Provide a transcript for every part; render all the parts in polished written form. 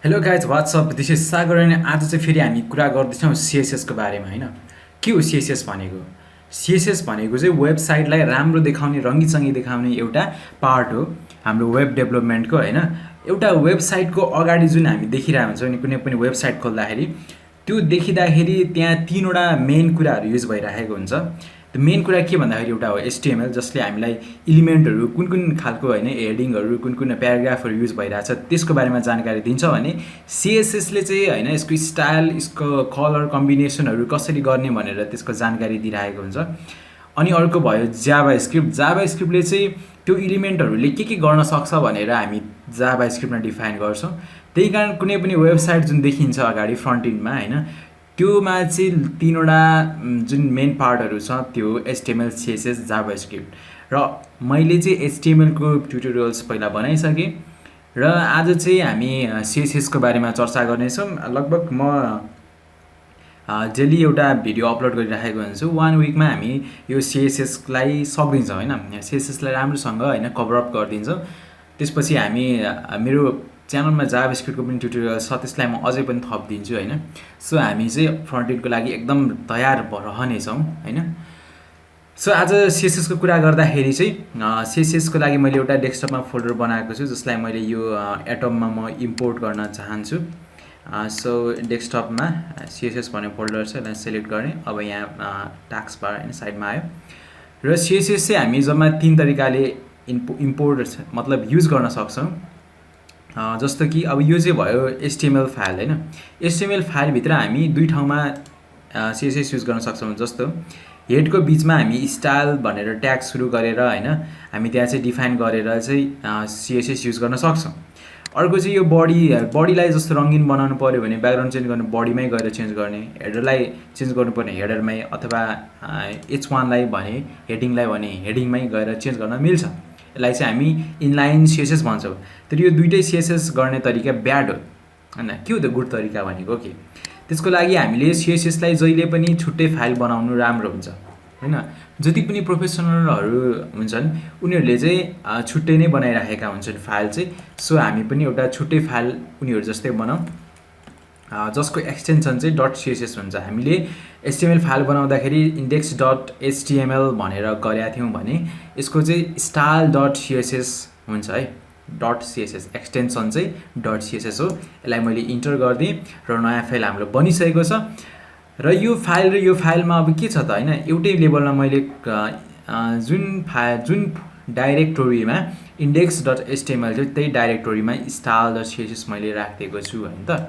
Hello guys what's up this is Sagar अनि आज चाहिँ फेरि हामी कुरा गर्दैछौँ सिएसएसको बारेमा होइन के हो सिएसएस भनेको सिएसएस भनेको चाहिँ वेबसाइटलाई राम्रो देखाउने रङ्गीचङ्गी देखाउने एउटा पार्ट हो हाम्रो वेब डेभलपमेन्टको होइन एउटा वेबसाइटको अगाडि जुन हामी देखिरहेको हुन्छौँ नि कुनै पनि वेबसाइट खोल्दाखेरि त्यो देखिँदाखेरि त्यहाँ तीनवटा मेन कुराहरू युज भइरहेको हुन्छ त्यो मेन कुरा के भन्दाखेरि एउटा हो एचटिएमएल जसले हामीलाई इलिमेन्टहरू कुन कुन खालको होइन हेडिङहरू कुन कुन प्याराग्राफहरू युज भइरहेछ त्यसको बारेमा जानकारी दिन्छ भने सिएसएसले चाहिँ होइन यसको स्टाइल यसको कलर कम्बिनेसनहरू कसरी गर्ने भनेर त्यसको जानकारी दिइरहेको हुन्छ अनि अर्को भयो जाभा स्क्रिप्टले चाहिँ त्यो इलिमेन्टहरूले के गर्न सक्छ भनेर हामी जाभा स्क्रिप्टमा डिफाइन गर्छौँ त्यही कारण कुनै पनि वेबसाइट जुन देखिन्छ अगाडि फ्रन्ट इन्डमा होइन त्योमा चाहिँ तीनवटा जुन मेन पार्टहरू छ त्यो एचटिएमएल सिएसएस जाभा स्क्रिप्ट र मैले चाहिँ एचटिएमएलको ट्युटोरियल्स पहिला बनाइसकेँ र आज चाहिँ हामी सिएसएसको बारेमा चर्चा गर्नेछौँ लगभग म डेली एउटा भिडियो अपलोड गरिराखेको हुन्छु 1 विकमा हामी यो सिएसएसलाई सक्दिन्छौँ होइन सिएसएसलाई राम्रोसँग होइन कभरअप गरिदिन्छौँ त्यसपछि हामी मेरो च्यानलमा जाभा स्क्रिप्टको पनि ट्युटोरियल छ त्यसलाई म अझै पनि थपिदिन्छु होइन सो हामी चाहिँ फ्रन्ट इन्डको लागि एकदम तयार रहनेछौँ होइन सो आज सिएसएसको कुरा गर्दाखेरि चाहिँ सिएसएसको लागि मैले एउटा डेस्कटपमा फोल्डर बनाएको छु जसलाई मैले यो एटममा म इम्पोर्ट गर्न चाहन्छु सो डेस्कटपमा सिएसएस भन्ने फोल्डर छ यसलाई सेलेक्ट गर्ने अब यहाँ टास्क बार होइन साइडमा आयो र सिएसएस चाहिँ हामी जम्मा 3 तरिकाले इम्पोर्ट मतलब युज गर्न सक्छौँ जस्तो कि अब यो चाहिँ भयो एचटिएमएल फाइल होइन एचटिएमएल फाइलभित्र हामी 2 ठाउँमा सिएसएस युज गर्न सक्छौँ जस्तो हेडको बिचमा हामी स्टाइल भनेर ट्याग सुरु गरेर होइन हामी त्यहाँ चाहिँ डिफाइन गरेर चाहिँ सिएसएस युज गर्न सक्छौँ अर्को चाहिँ यो बडीलाई जस्तो रङ्गीन बनाउनु पऱ्यो भने ब्याकग्राउन्ड चेन्ज गर्नु बडीमै गएर चेन्ज गर्ने हेडरलाई चेन्ज गर्नुपर्ने हेडरमै अथवा H1लाई भने हेडिङलाई भने हेडिङमै गएर चेन्ज गर्न मिल्छ यसलाई चाहिँ हामी इनलाइन सिएसएस भन्छौँ तर यो दुइटै सिएसएस गर्ने तरिका ब्याड हो होइन के हो त गुड तरिका भनेको के त्यसको लागि हामीले सिएसएसलाई जहिले पनि छुट्टै फाइल बनाउनु राम्रो हुन्छ होइन जति पनि प्रोफेसनलहरू हुन्छन् उनीहरूले चाहिँ छुट्टै नै बनाइराखेका हुन्छन् फाइल चाहिँ सो हामी पनि एउटा छुट्टै फाइल उनीहरू जस्तै बनाऊँ जसको एक्सटेन्सन चाहिँ .css हुन्छ हामीले एचटिएमएल फाइल बनाउँदाखेरि index.html भनेर गरेका थियौँ भने यसको चाहिँ style.css हुन्छ है .css एक्सटेन्सन चाहिँ .css हो यसलाई मैले इन्टर गरिदिएँ र नयाँ फाइल हाम्रो बनिसकेको छ र यो फाइलमा अब के छ त होइन एउटै लेभलमा मैले जुन डाइरेक्टोरीमा index.html थियो त्यही डाइरेक्टोरीमा style.css मैले राखिदिएको छु होइन त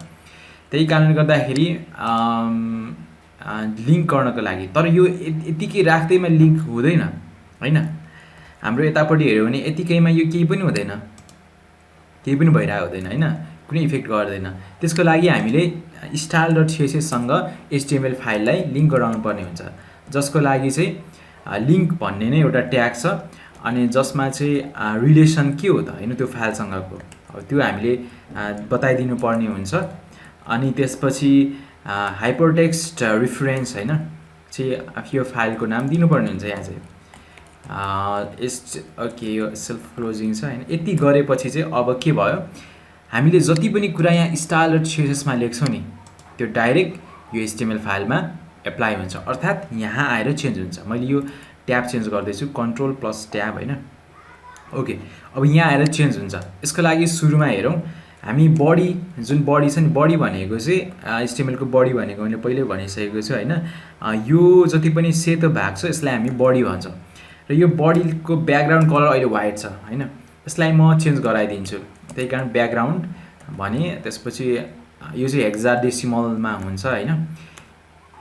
त्यही कारणले गर्दाखेरि लिङ्क गर्नको लागि तर यो यतिकै राख्दैमा लिङ्क हुँदैन होइन हाम्रो यतापट्टि हेऱ्यो भने यतिकैमा यो केही पनि हुँदैन केही पनि भइरहेको हुँदैन होइन कुनै इफेक्ट गर्दैन त्यसको लागि हामीले style.css-सँग एचटिएमएल फाइललाई लिङ्क गराउनु पर्ने हुन्छ जसको लागि चाहिँ लिङ्क भन्ने नै एउटा ट्याग छ अनि जसमा चाहिँ रिलेसन के हो त होइन त्यो फाइलसँगको त्यो हामीले बताइदिनु पर्ने हुन्छ अनि त्यसपछि हाइपरटेक्स्ट रिफरेन्स होइन चाहिँ यो फाइलको नाम दिनुपर्ने हुन्छ यहाँ चाहिँ ओके यो सेल्फ क्लोजिङ छ होइन यति गरेपछि चाहिँ अब के भयो हामीले जति पनि कुरा यहाँ style.css-मा लेख्छौँ नि त्यो डाइरेक्ट यो एचटिएमएल फाइलमा एप्लाई हुन्छ अर्थात् यहाँ आएर चेन्ज हुन्छ मैले यो ट्याब चेन्ज गर्दैछु Ctrl+Tab होइन ओके अब यहाँ आएर चेन्ज हुन्छ यसको लागि सुरुमा हेरौँ हामी जुन बडी छ नि बडी भनेको चाहिँ एचटिएमएलको बडी भनेको मैले पहिल्यै भनिसकेको छु होइन यो जति पनि सेतो भाग छ यसलाई हामी बडी भन्छौँ र यो बडीको ब्याकग्राउन्ड कलर अहिले व्हाइट छ होइन यसलाई म चेन्ज गराइदिन्छु त्यही कारण ब्याकग्राउन्ड भने त्यसपछि यो चाहिँ हेक्साडेसिमलमा हुन्छ होइन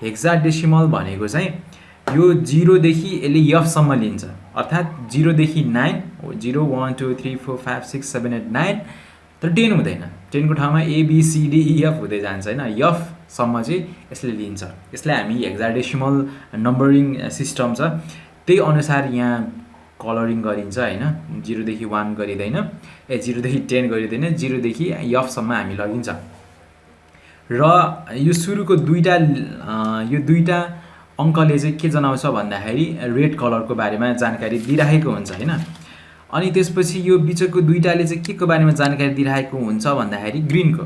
हेक्साडेसिमल भनेको चाहिँ यो 0 देखि यसले F सम्म लिन्छ अर्थात् 0 देखि 9 0 1 2 3 4 5 6 7 8 9 तर 10 हुँदैन 10 को ठाउँमा ABCDEF हुँदै जान्छ होइन F सम्म चाहिँ यसले लिन्छ यसलाई हामी हेक्साडेसिमल नम्बरिङ सिस्टम छ त्यही अनुसार यहाँ कलरिङ गरिन्छ होइन 0 देखि 1 गरिँदैन 0 देखि 10 गरिँदैन 0 देखि F सम्म हामी लगिन्छ र यो सुरुको दुईटा अङ्कले चाहिँ के जनाउँछ भन्दाखेरि रेड कलरको बारेमा जानकारी दिइरहेको हुन्छ होइन अनि त्यसपछि यो बिचको दुईटाले चाहिँ के को बारेमा जानकारी दिइरहेको हुन्छ भन्दाखेरि ग्रीनको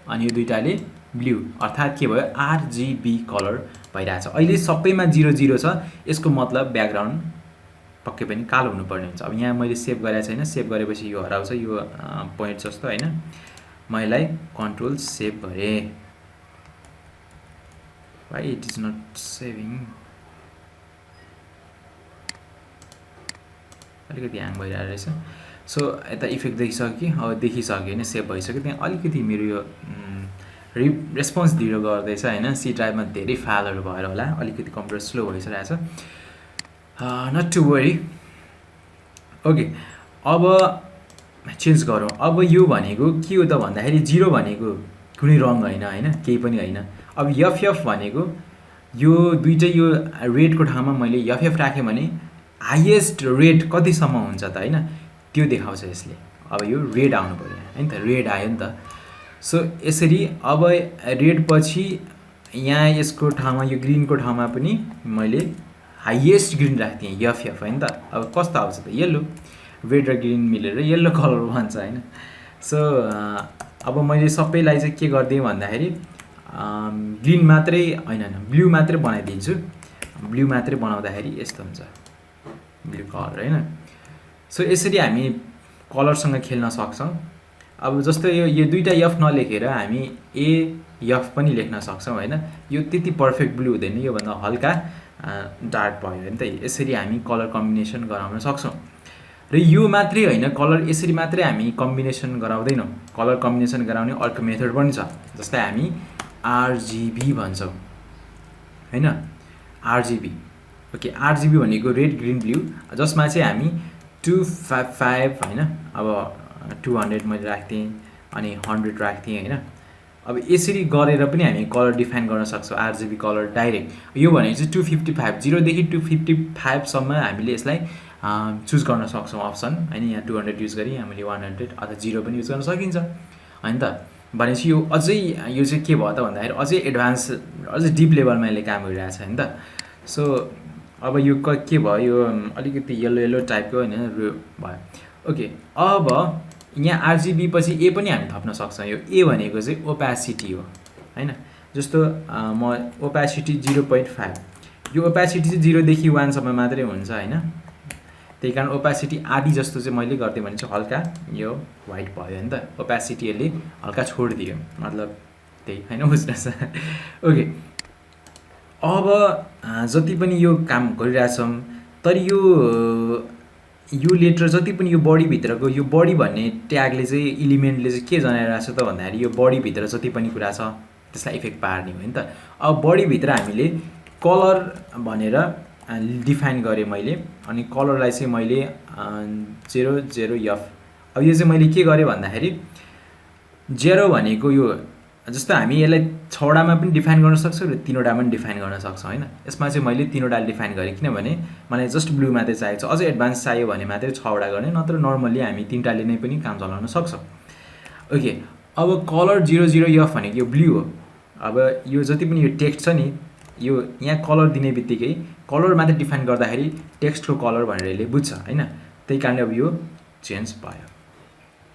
अनि यो दुईटाले ब्लू, अर्थात् के भयो आरजीबी कलर भइरहेछ। अहिले सबैमा 00 छ, यसको मतलब ब्याकग्राउन्ड पक्कै पनि कालो हुनुपर्ने हुन्छ। अब यहाँ मैले सेभ गरेको छैन, सेभ गरेपछि यो हराउँछ, यो पोइन्ट जस्तो हैन। म यसलाई कन्ट्रोल सेभ गरेँ। Why it is not saving, अलिकति ह्याङ भइरहेको रहेछ। सो यता इफेक्ट देखिसक्यो कि, अब देखिसक्यो होइन, सेभ भइसक्यो। त्यहाँ अलिकति मेरो यो रेस्पोन्स ढिलो गर्दैछ होइन, सी ड्राइभमा धेरै फाइलहरू भएर होला, अलिकति कम्प्युटर स्लो भइसकेको छ। Not to worry. ओके, अब चेन्ज गरौँ। अब यो भनेको के हो त भन्दाखेरि 0 भनेको कुनै रङ होइन होइन, केही पनि होइन। अब एफ भनेको यो दुइटै, यो रेडको ठाउँमा मैले एफ राखेँ भने हाइएस्ट रेड कतिसम्म हुन्छ त होइन, त्यो देखाउँछ यसले। अब यो रेड आउनु पऱ्यो होइन त, रेड आयो नि त। सो यसरी अब रेड पछि यहाँ यसको ठाउँमा, यो ग्रिनको ठाउँमा पनि मैले हाइएस्ट ग्रिन राख्थेँ एफ होइन त। अब कस्तो आउँछ त, येल्लो, रेड र ग्रिन मिलेर येल्लो कलर भन्छ होइन। सो अब मैले सबैलाई चाहिँ के गरिदिएँ भन्दाखेरि ग्रिन मात्रै होइन, ब्लू मात्रै बनाइदिन्छु। ब्लू मात्रै बनाउँदाखेरि यस्तो हुन्छ, ब्लू कलर होइन। सो यसरी हामी कलरसँग खेल्न सक्छौँ। अब जस्तो यो दुईटा एफ नलेखेर हामी एएफ पनि लेख्न सक्छौँ होइन। यो त्यति पर्फेक्ट ब्लू हुँदैन, योभन्दा हल्का डार्क भयो होइन त। यसरी हामी कलर कम्बिनेसन गराउन सक्छौँ। र यो मात्रै होइन, कलर यसरी मात्रै हामी कम्बिनेसन गराउँदैनौँ। कलर कम्बिनेसन गराउने अर्को मेथड पनि छ, जस्तै हामी आरजिबी भन्छौँ होइन, आरजिबी। ओके, आरजिबी भनेको रेड ग्रिन ब्लू, जसमा चाहिँ हामी 255 होइन, अब 200 मैले राख्थेँ अनि 100 राख्थेँ होइन। अब यसरी गरेर पनि हामी कलर डिफाइन गर्न सक्छौँ, आरजिबी कलर डाइरेक्ट। यो भनेको चाहिँ 255, 0 देखि 255 सम्म हामीले यसलाई चुज गर्न सक्छौँ अप्सन होइन। यहाँ 200 युज गरेँ, यहाँ मैले 100 अथवा 0 पनि युज गर्न सकिन्छ होइन त। भनेपछि यो अझै, यो चाहिँ के भयो त भन्दाखेरि अझै एडभान्स, अझै डिप लेभलमा यसले काम गरिरहेछ होइन त। सो अब यो के भयो, यो अलिकति येल्लो टाइपको होइन भयो। ओके, अब यहाँ आरजिबी पछि ए पनि हामी थप्न सक्छौँ। यो ए भनेको चाहिँ ओपेसिटी हो होइन। जस्तो म ओपेसिटी 0.5, यो ओपेसिटी चाहिँ 0 देखि 1 सम्म मात्रै हुन्छ होइन। त्यही कारण ओपेसिटी आधी जस्तो चाहिँ मैले गरिदिएँ भने चाहिँ हल्का यो वाइट भयो होइन त। ओपेसिटी यसले हल्का छोडिदियो, मतलब त्यही होइन, बुझ्नुहोस्। ओके, अब जति पनि यो काम गरिरहेछौँ, तर यो लेटर जति पनि यो बडीभित्रको, यो बडी भन्ने ट्यागले चाहिँ, इलिमेन्टले चाहिँ के जनाइरहेछ त भन्दाखेरि यो बडीभित्र जति पनि कुरा छ त्यसलाई इफेक्ट पार्ने हो नि त। अब बडीभित्र हामीले कलर भनेर डिफाइन गरेँ मैले, अनि कलरलाई चाहिँ मैले 00F। अब यो चाहिँ मैले के गरेँ भन्दाखेरि 0 भनेको यो, जस्तो हामी यसलाई 6वटामा पनि डिफाइन गर्न सक्छौँ र 3वटामा पनि डिफाइन गर्न सक्छौँ होइन। यसमा चाहिँ मैले 3वटा डिफाइन गरेँ, किनभने मलाई जस्ट ब्लू मात्रै चाहिएको छ। अझै एडभान्स चाहियो भने मात्रै 6वटा गर्ने, नत्र नर्मली हामी 3टाले नै पनि काम चलाउन सक्छौँ। ओके, अब कलर 00F भनेको यो ब्लू हो। अब यो जति पनि यो टेक्स्ट छ नि, यो यहाँ कलर दिने बित्तिकै कलर मात्रै डिफाइन गर्दाखेरि टेक्स्टको कलर भनेर यसले बुझ्छ होइन। त्यही कारणले अब यो चेन्ज भयो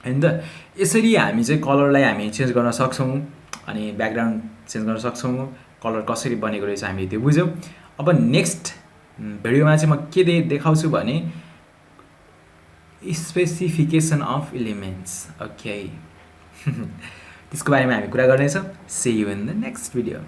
होइन त। यसरी हामी चाहिँ कलरलाई हामी चेन्ज गर्न सक्छौँ, अनि ब्याकग्राउन्ड चेन्ज गर्न सक्छौँ। कलर कसरी बनेको रहेछ हामीले त्यो बुझ्यौँ। अब नेक्स्ट भिडियोमा चाहिँ म के देखाउँछु भने स्पेसिफिकेसन अफ एलिमेन्ट्स। ओके, त्यसको बारेमा हामी कुरा गर्नेछौँ। See you in the next video.